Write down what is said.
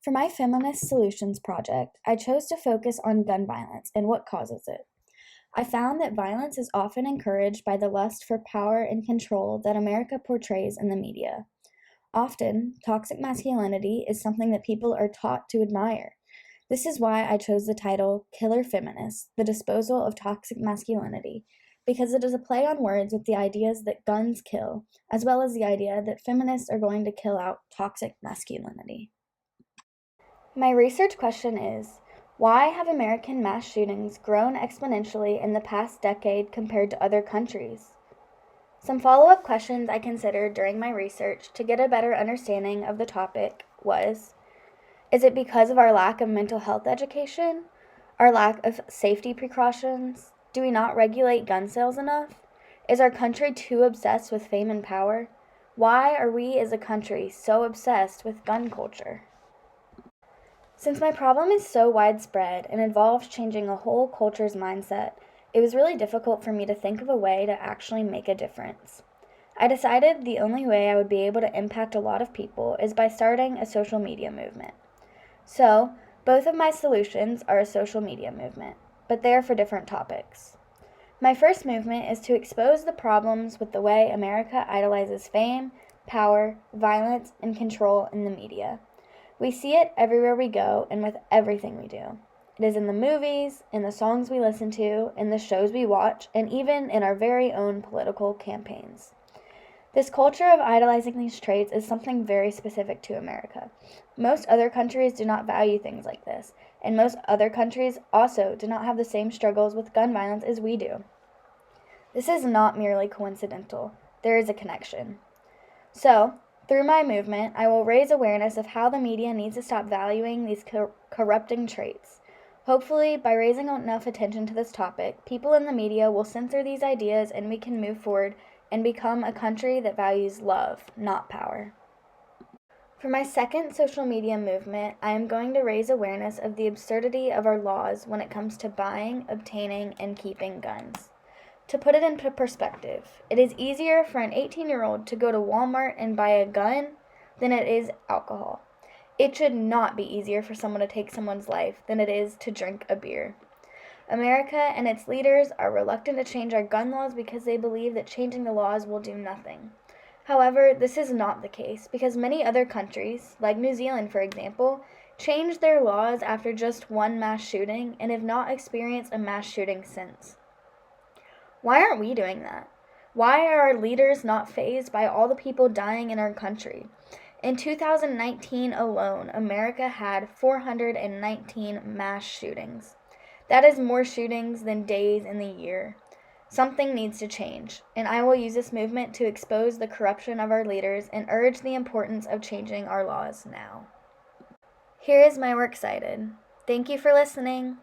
For my Feminist Solutions project, I chose to focus on gun violence and what causes it. I found that violence is often encouraged by the lust for power and control that America portrays in the media. Often, toxic masculinity is something that people are taught to admire. This is why I chose the title Killer Feminists, The Disposal of Toxic Masculinity, because it is a play on words with the ideas that guns kill, as well as the idea that feminists are going to kill out toxic masculinity. My research question is, why have American mass shootings grown exponentially in the past decade compared to other countries? Some follow-up questions I considered during my research to get a better understanding of the topic was, is it because of our lack of mental health education? Our lack of safety precautions? Do we not regulate gun sales enough? Is our country too obsessed with fame and power? Why are we as a country so obsessed with gun culture? Since my problem is so widespread and involves changing a whole culture's mindset, it was really difficult for me to think of a way to actually make a difference. I decided the only way I would be able to impact a lot of people is by starting a social media movement. So, both of my solutions are a social media movement, but they are for different topics. My first movement is to expose the problems with the way America idolizes fame, power, violence, and control in the media. We see it everywhere we go and with everything we do. It is in the movies, in the songs we listen to, in the shows we watch, and even in our very own political campaigns. This culture of idolizing these traits is something very specific to America. Most other countries do not value things like this, and most other countries also do not have the same struggles with gun violence as we do. This is not merely coincidental. There is a connection. So, through my movement, I will raise awareness of how the media needs to stop valuing these corrupting traits. Hopefully, by raising enough attention to this topic, people in the media will censor these ideas and we can move forward and become a country that values love, not power. For my second social media movement, I am going to raise awareness of the absurdity of our laws when it comes to buying, obtaining, and keeping guns. To put it into perspective, it is easier for an 18-year-old to go to Walmart and buy a gun than it is alcohol. It should not be easier for someone to take someone's life than it is to drink a beer. America and its leaders are reluctant to change our gun laws because they believe that changing the laws will do nothing. However, this is not the case because many other countries, like New Zealand for example, changed their laws after just one mass shooting and have not experienced a mass shooting since. Why aren't we doing that? Why are our leaders not fazed by all the people dying in our country? In 2019 alone, America had 419 mass shootings. That is more shootings than days in the year. Something needs to change, and I will use this movement to expose the corruption of our leaders and urge the importance of changing our laws now. Here is my works cited. Thank you for listening.